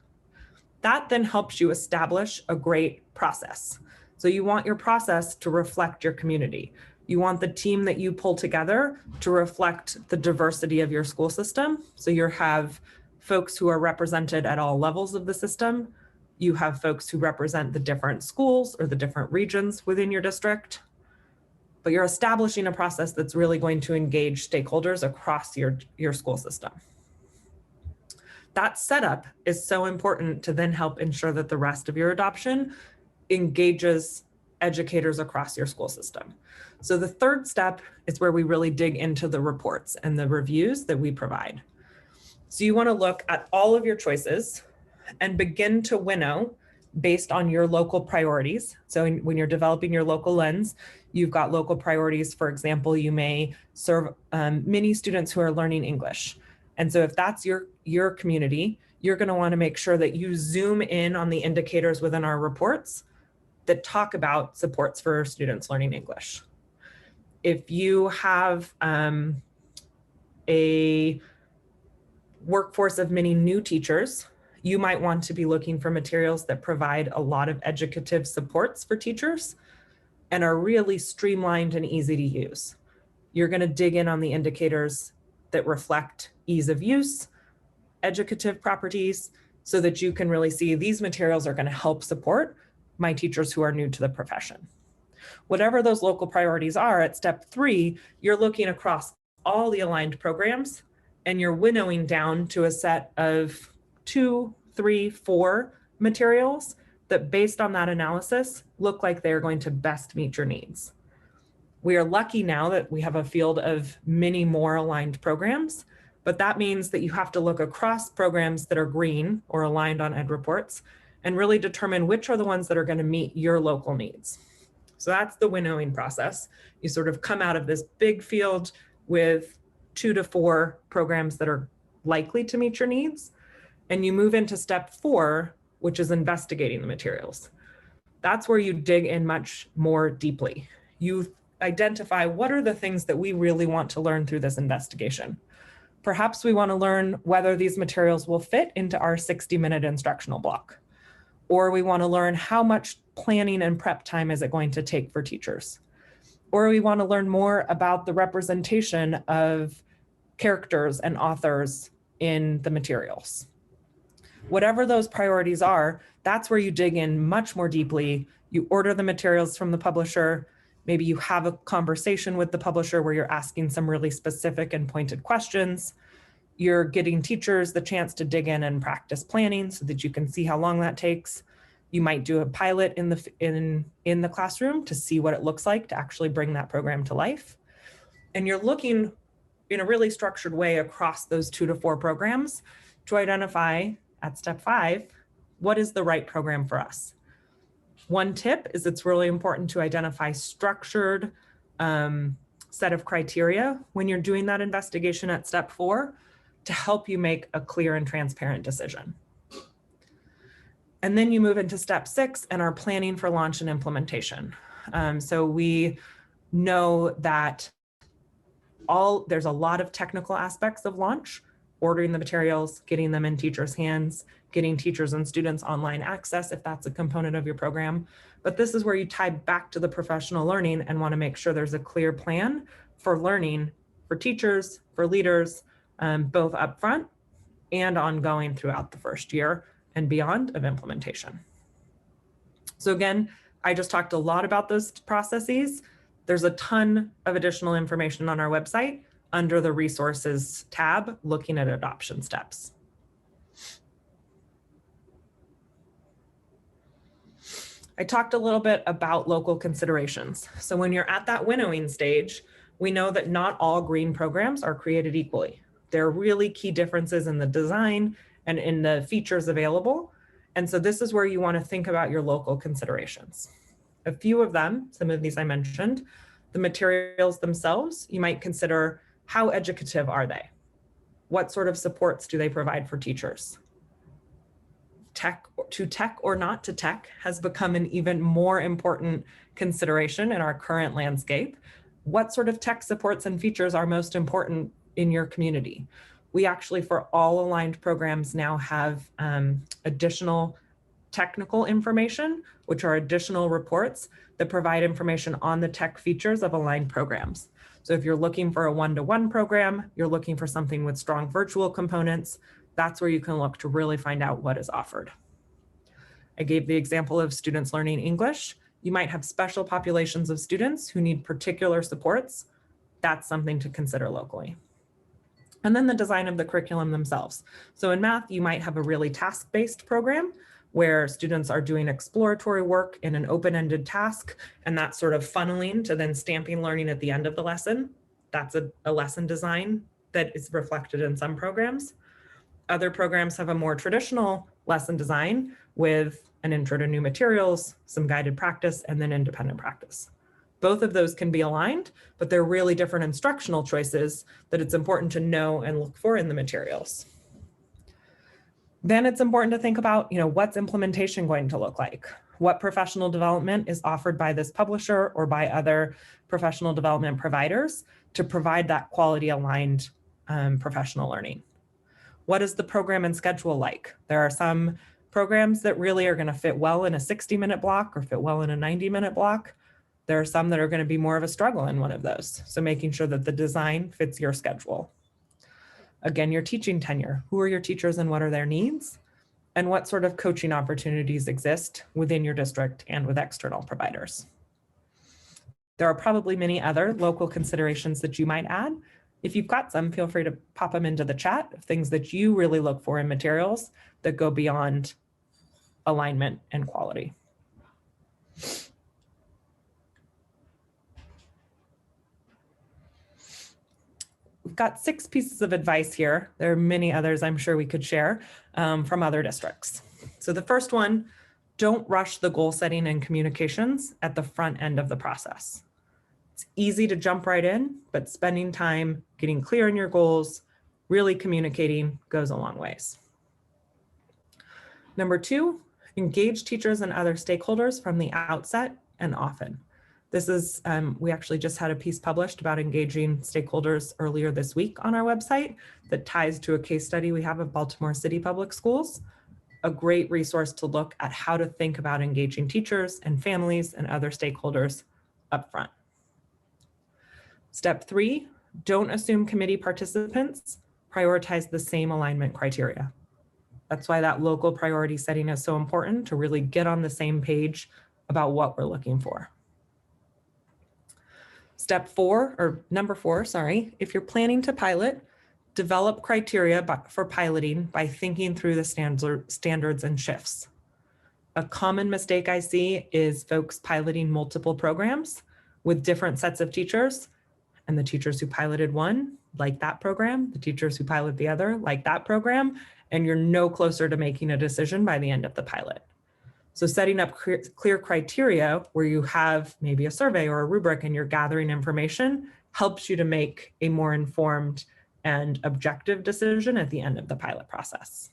That then helps you establish a great process. So you want your process to reflect your community. You want the team that you pull together to reflect the diversity of your school system. So you have folks who are represented at all levels of the system. You have folks who represent the different schools or the different regions within your district. But you're establishing a process that's really going to engage stakeholders across your school system. That setup is so important to then help ensure that the rest of your adoption engages educators across your school system. So the third step is where we really dig into the reports and the reviews that we provide. So you want to look at all of your choices and begin to winnow based on your local priorities. So when you're developing your local lens, you've got local priorities. For example, you may serve many students who are learning English. And so if that's your community, you're going to want to make sure that you zoom in on the indicators within our reports that talk about supports for students learning English. If you have a workforce of many new teachers, you might want to be looking for materials that provide a lot of educative supports for teachers and are really streamlined and easy to use. You're going to dig in on the indicators that reflect ease of use, educative properties, so that you can really see these materials are going to help support my teachers who are new to the profession. Whatever those local priorities are, at step 3, you're looking across all the aligned programs and you're winnowing down to a set of 2, 3, 4 materials that, based on that analysis, look like they're going to best meet your needs. We are lucky now that we have a field of many more aligned programs, but that means that you have to look across programs that are green or aligned on Ed Reports and really determine which are the ones that are going to meet your local needs. So that's the winnowing process. You sort of come out of this big field with 2 to 4 programs that are likely to meet your needs, and you move into step 4, which is investigating the materials. That's where you dig in much more deeply. You identify what are the things that we really want to learn through this investigation. Perhaps we want to learn whether these materials will fit into our 60-minute instructional block, or we want to learn how much planning and prep time is it going to take for teachers, or we want to learn more about the representation of characters and authors in the materials. Whatever those priorities are, that's where you dig in much more deeply. You order the materials from the publisher. Maybe you have a conversation with the publisher where you're asking some really specific and pointed questions. You're getting teachers the chance to dig in and practice planning so that you can see how long that takes. You might do a pilot in the classroom to see what it looks like to actually bring that program to life. And you're looking in a really structured way across those 2 to 4 programs to identify at step 5, what is the right program for us? One tip is it's really important to identify structured set of criteria when you're doing that investigation at step 4 to help you make a clear and transparent decision. And then you move into step 6 and are planning for launch and implementation. So we know that there's a lot of technical aspects of launch, ordering the materials, getting them in teachers' hands, getting teachers and students online access if that's a component of your program. But this is where you tie back to the professional learning and want to make sure there's a clear plan for learning for teachers, for leaders, both upfront and ongoing throughout the first year and beyond of implementation. So again, I just talked a lot about those processes. There's a ton of additional information on our website under the resources tab, looking at adoption steps. I talked a little bit about local considerations. So when you're at that winnowing stage, we know that not all green programs are created equally. There are really key differences in the design and in the features available. And so this is where you want to think about your local considerations. A few of them, some of these I mentioned, the materials themselves, you might consider how educative are they? What sort of supports do they provide for teachers? Tech or not to tech has become an even more important consideration in our current landscape. What sort of tech supports and features are most important in your community? We actually, for all aligned programs, now have additional technical information, which are additional reports that provide information on the tech features of aligned programs. So if you're looking for a one-to-one program, you're looking for something with strong virtual components, that's where you can look to really find out what is offered. I gave the example of students learning English. You might have special populations of students who need particular supports. That's something to consider locally. And then the design of the curriculum themselves. So in math, you might have a really task-based program where students are doing exploratory work in an open-ended task, and that's sort of funneling to then stamping learning at the end of the lesson. That's a lesson design that is reflected in some programs. Other programs have a more traditional lesson design with an intro to new materials, some guided practice, and then independent practice. Both of those can be aligned, but they're really different instructional choices that it's important to know and look for in the materials. Then it's important to think about, what's implementation going to look like? What professional development is offered by this publisher or by other professional development providers to provide that quality aligned professional learning? What is the program and schedule like? There are some programs that really are going to fit well in a 60-minute block or fit well in a 90-minute block. There are some that are going to be more of a struggle in one of those. So making sure that the design fits your schedule. Again, your teaching tenure. Who are your teachers and what are their needs? And what sort of coaching opportunities exist within your district and with external providers? There are probably many other local considerations that you might add. If you've got some, feel free to pop them into the chat of things that you really look for in materials that go beyond alignment and quality. We've got 6 pieces of advice here. There are many others I'm sure we could share from other districts. So the first one, don't rush the goal setting and communications at the front end of the process. It's easy to jump right in, but spending time getting clear on your goals, really communicating goes a long ways. Number 2, engage teachers and other stakeholders from the outset and often. This is, we actually just had a piece published about engaging stakeholders earlier this week on our website that ties to a case study we have of Baltimore City Public Schools. A great resource to look at how to think about engaging teachers and families and other stakeholders up front. Step 3, don't assume committee participants prioritize the same alignment criteria. That's why that local priority setting is so important, to really get on the same page about what we're looking for. Step 4, or number 4, sorry, if you're planning to pilot, develop criteria for piloting by thinking through the standards and shifts. A common mistake I see is folks piloting multiple programs with different sets of teachers, and the teachers who piloted one like that program, the teachers who pilot the other like that program, and you're no closer to making a decision by the end of the pilot. So setting up clear criteria where you have maybe a survey or a rubric and you're gathering information helps you to make a more informed and objective decision at the end of the pilot process.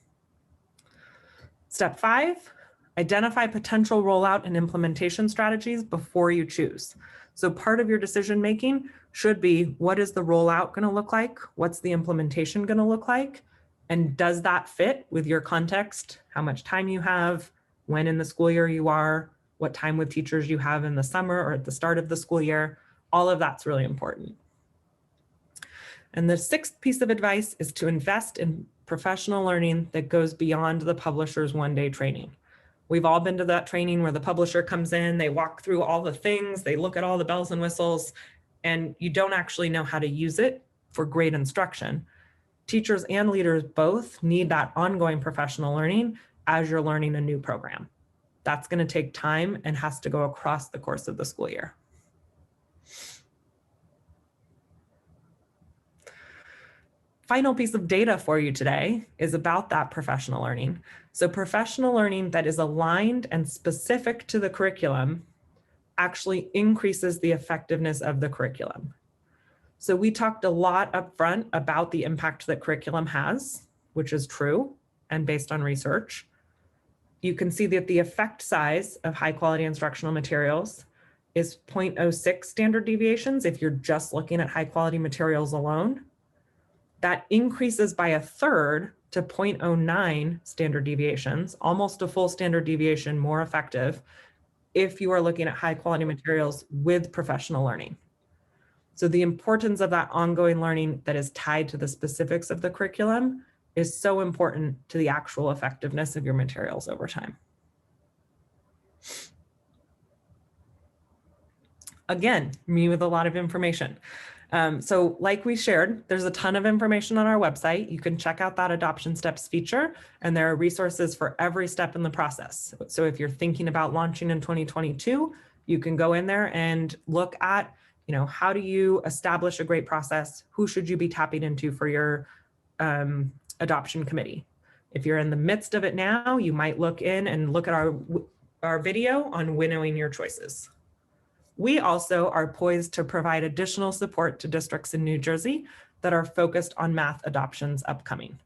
Step 5, identify potential rollout and implementation strategies before you choose. So part of your decision-making should be, what is the rollout going to look like? What's the implementation going to look like? And does that fit with your context? How much time you have? When in the school year you are, what time with teachers you have in the summer or at the start of the school year, all of that's really important. And the 6th piece of advice is to invest in professional learning that goes beyond the publisher's one-day training. We've all been to that training where the publisher comes in, they walk through all the things, they look at all the bells and whistles, and you don't actually know how to use it for great instruction. Teachers and leaders both need that ongoing professional learning as you're learning a new program. That's going to take time and has to go across the course of the school year. final piece of data for you today is about that professional learning. So professional learning that is aligned and specific to the curriculum actually increases the effectiveness of the curriculum. So we talked a lot up front about the impact that curriculum has, which is true and based on research. You can see that the effect size of high quality instructional materials is 0.06 standard deviations if you're just looking at high quality materials alone. That increases by a third to 0.09 standard deviations, almost a full standard deviation more effective if you are looking at high quality materials with professional learning. So the importance of that ongoing learning that is tied to the specifics of the curriculum is so important to the actual effectiveness of your materials over time. Again, me with a lot of information. So like we shared, there's a ton of information on our website. You can check out that adoption steps feature, and there are resources for every step in the process. So if you're thinking about launching in 2022, you can go in there and look at, how do you establish a great process? Who should you be tapping into for your adoption committee? If you're in the midst of it now, you might look in and look at our video on winnowing your choices. We also are poised to provide additional support to districts in New Jersey that are focused on math adoptions upcoming.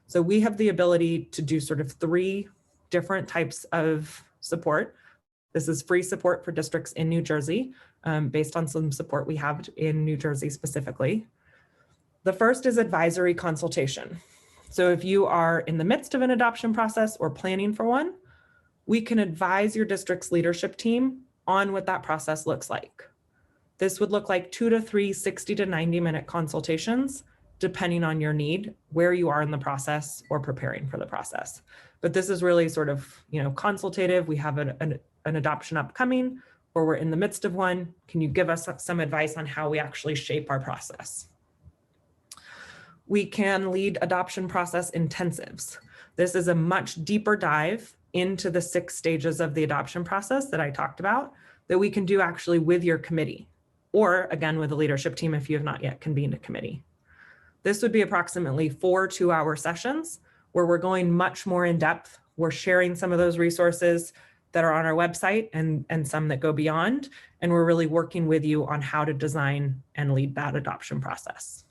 So we have the ability to do sort of 3 different types of support. This is free support for districts in New Jersey, based on some support we have in New Jersey specifically. The first is advisory consultation. So if you are in the midst of an adoption process or planning for one, we can advise your district's leadership team on what that process looks like. This would look like 2 to 3 60 to 90-minute consultations, depending on your need, where you are in the process or preparing for the process. But this is really sort of, consultative. We have an adoption upcoming, or we're in the midst of one. Can you give us some advice on how we actually shape our process? We can lead adoption process intensives. This is a much deeper dive into the 6 stages of the adoption process that I talked about that we can do actually with your committee, or again, with the leadership team if you have not yet convened a committee. This would be approximately 4 2-hour sessions where we're going much more in depth. We're sharing some of those resources that are on our website and some that go beyond, and we're really working with you on how to design and lead that adoption process.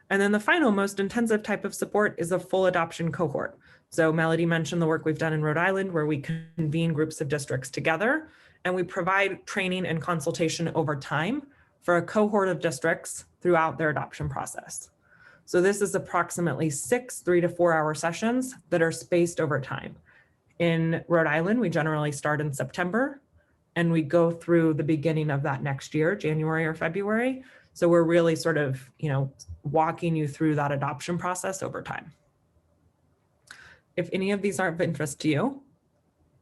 And then the final most intensive type of support is a full adoption cohort. So Melody mentioned the work we've done in Rhode Island, where we convene groups of districts together, and we provide training and consultation over time for a cohort of districts throughout their adoption process. So this is approximately 6 3 to 4 hour sessions that are spaced over time. In Rhode Island, we generally start in September, and we go through the beginning of that next year, January or February. So we're really sort of, walking you through that adoption process over time. If any of these are of interest to you,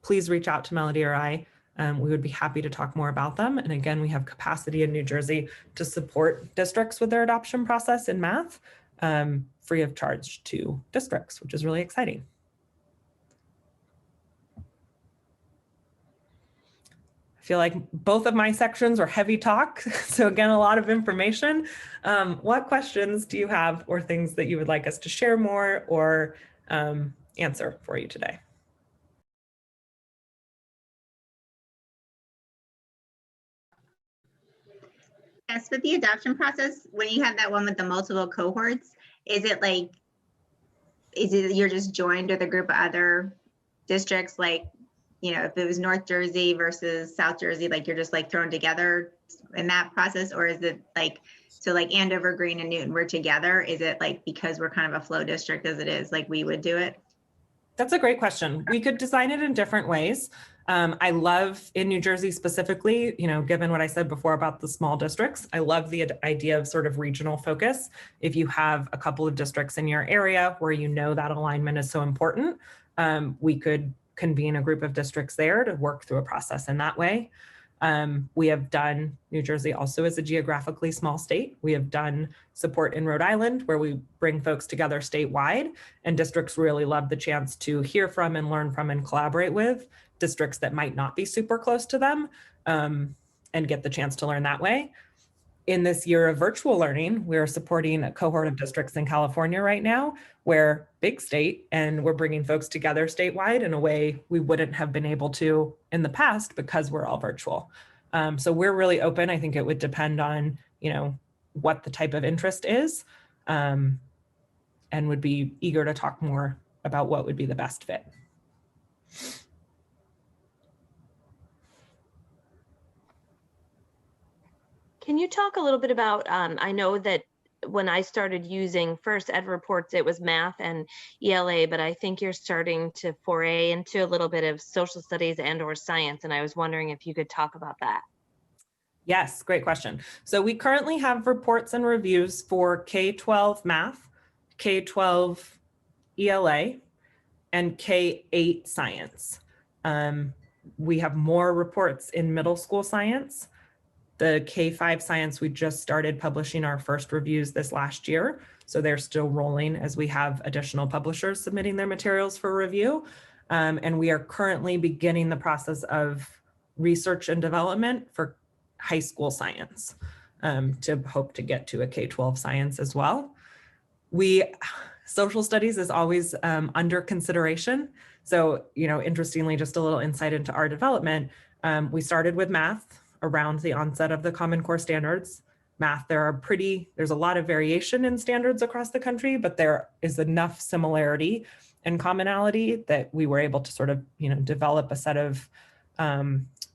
please reach out to Melody or I. We would be happy to talk more about them. And again, we have capacity in New Jersey to support districts with their adoption process in math, free of charge to districts, which is really exciting. I feel like both of my sections are heavy talk. So again, a lot of information. What questions do you have, or things that you would like us to share more or answer for you today? Yes, with the adoption process, when you have that one with the multiple cohorts, is it you're just joined with a group of other districts, if it was North Jersey versus South Jersey, you're just thrown together in that process? Or is it Andover, Greene, and Newton, we're together? Is it because we're kind of a flow district as it is, we would do it? That's a great question. We could design it in different ways. I love in New Jersey specifically, given what I said before about the small districts, I love the idea of sort of regional focus. If you have a couple of districts in your area where that alignment is so important, we could convene a group of districts there to work through a process in that way. We have done, New Jersey also is a geographically small state. We have done support in Rhode Island where we bring folks together statewide, and districts really love the chance to hear from and learn from and collaborate with districts that might not be super close to them, and get the chance to learn that way. in this year of virtual learning, we're supporting a cohort of districts in California right now, where big state, and we're bringing folks together statewide in a way we wouldn't have been able to in the past because we're all virtual. So we're really open. I think it would depend on, what the type of interest is, and would be eager to talk more about what would be the best fit. Can you talk a little bit about, I know that when I started using first Ed Reports, it was math and ELA, but I think you're starting to foray into a little bit of social studies and or science. And I was wondering if you could talk about that. Yes, great question. So we currently have reports and reviews for K-12 math, K-12 ELA, and K-8 science. We have more reports in middle school science. The K-5 science, we just started publishing our first reviews this last year. So they're still rolling as we have additional publishers submitting their materials for review. And we are currently beginning the process of research and development for high school science, to hope to get to a K-12 science as well. Social studies is always under consideration. So, interestingly, just a little insight into our development. We started with math around the onset of the Common Core standards. Math, there's a lot of variation in standards across the country, but there is enough similarity and commonality that we were able to sort of, develop a set of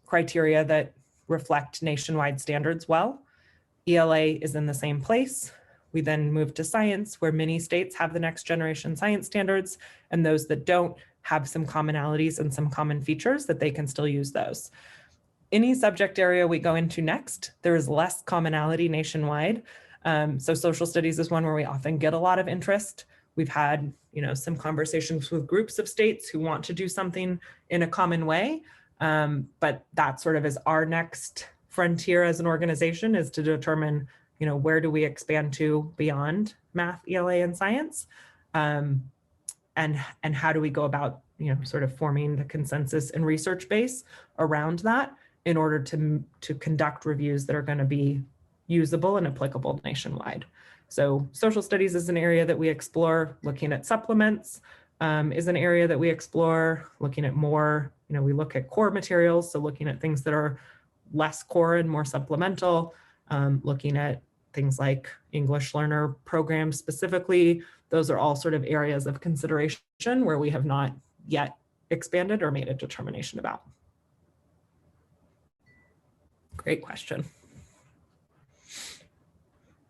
criteria that reflect nationwide standards well. ELA is in the same place. We then moved to science, where many states have the next generation science standards, and those that don't have some commonalities and some common features that they can still use those. Any subject area we go into next, there is less commonality nationwide. So social studies is one where we often get a lot of interest. We've had, some conversations with groups of states who want to do something in a common way. But that sort of is our next frontier as an organization, is to determine, where do we expand to beyond math, ELA, and science? And how do we go about, sort of forming the consensus and research base around that in order to conduct reviews that are going to be usable and applicable nationwide. So social studies is an area that we explore. Looking at supplements is an area that we explore. Looking at more, we look at core materials, so looking at things that are less core and more supplemental. Looking at things like English learner programs specifically. Those are all sort of areas of consideration where we have not yet expanded or made a determination about. Great question.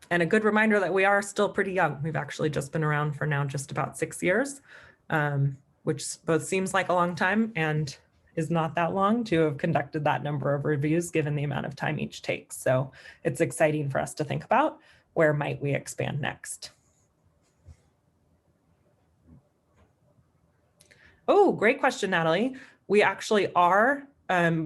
And a good reminder that we are still pretty young. We've actually just been around for now just about 6 years, which both seems like a long time and is not that long to have conducted that number of reviews given the amount of time each takes. So it's exciting for us to think about where might we expand next. Oh, great question, Natalie. We actually are.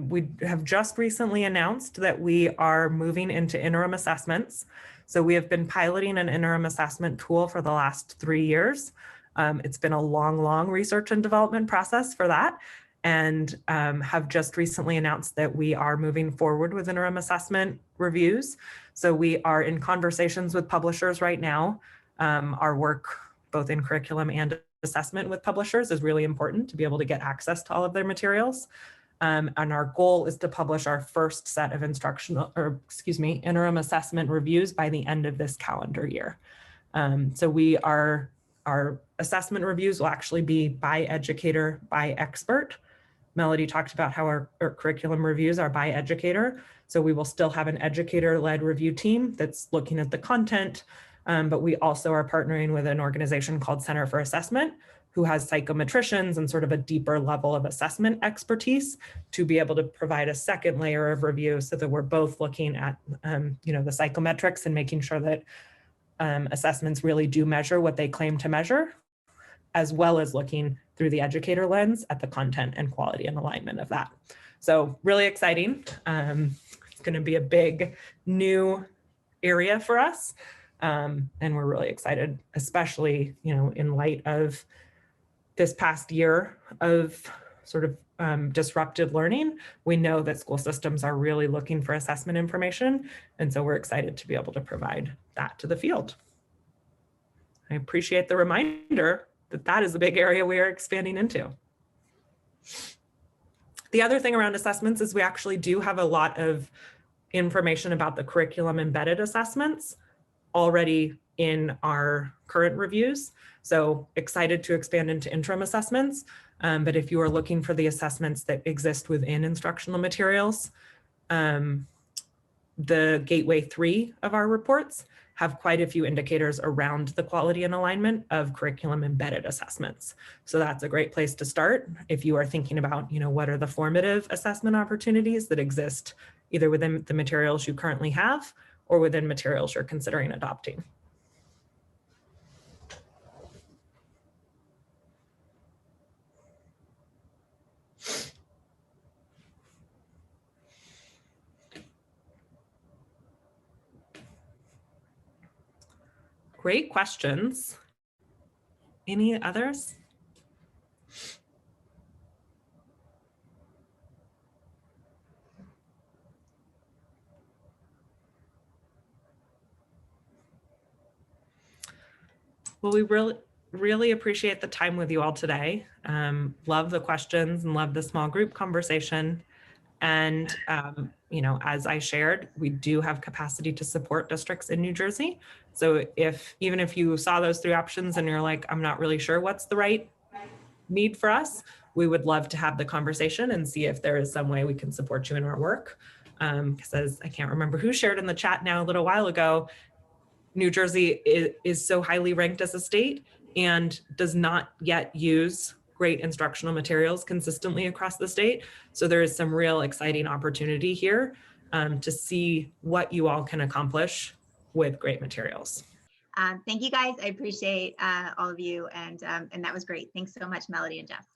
We have just recently announced that we are moving into interim assessments. So we have been piloting an interim assessment tool for the last 3 years. It's been a long research and development process for that, and have just recently announced that we are moving forward with interim assessment reviews. So we are in conversations with publishers right now. Our work, both in curriculum and assessment with publishers, is really important to be able to get access to all of their materials. And our goal is to publish our first set of interim assessment reviews by the end of this calendar year. So our assessment reviews will actually be by educator, by expert. Melody talked about how our curriculum reviews are by educator. So we will still have an educator-led review team that's looking at the content, but we also are partnering with an organization called Center for Assessment, who has psychometricians and sort of a deeper level of assessment expertise to be able to provide a second layer of review, so that we're both looking at the psychometrics and making sure that assessments really do measure what they claim to measure, as well as looking through the educator lens at the content and quality and alignment of that. So really exciting. It's going to be a big new area for us. And we're really excited, especially, in light of this past year of sort of disrupted learning, we know that school systems are really looking for assessment information. And so we're excited to be able to provide that to the field. I appreciate the reminder that that is a big area we are expanding into. The other thing around assessments is we actually do have a lot of information about the curriculum embedded assessments already in our current reviews. So excited to expand into interim assessments. But if you are looking for the assessments that exist within instructional materials, the gateway 3 of our reports have quite a few indicators around the quality and alignment of curriculum embedded assessments. So that's a great place to start if you are thinking about, what are the formative assessment opportunities that exist either within the materials you currently have or within materials you're considering adopting. Great questions. Any others? Well, we really appreciate the time with you all today. Love the questions and love the small group conversation. And, as I shared, we do have capacity to support districts in New Jersey. So even if you saw those 3 options and you're like, I'm not really sure what's the right need for us, we would love to have the conversation and see if there is some way we can support you in our work. Because as I can't remember who shared in the chat now a little while ago, New Jersey is so highly ranked as a state and does not yet use great instructional materials consistently across the state. So there is some real exciting opportunity here to see what you all can accomplish with great materials. Thank you guys. I appreciate all of you. And that was great. Thanks so much, Melody and Jess.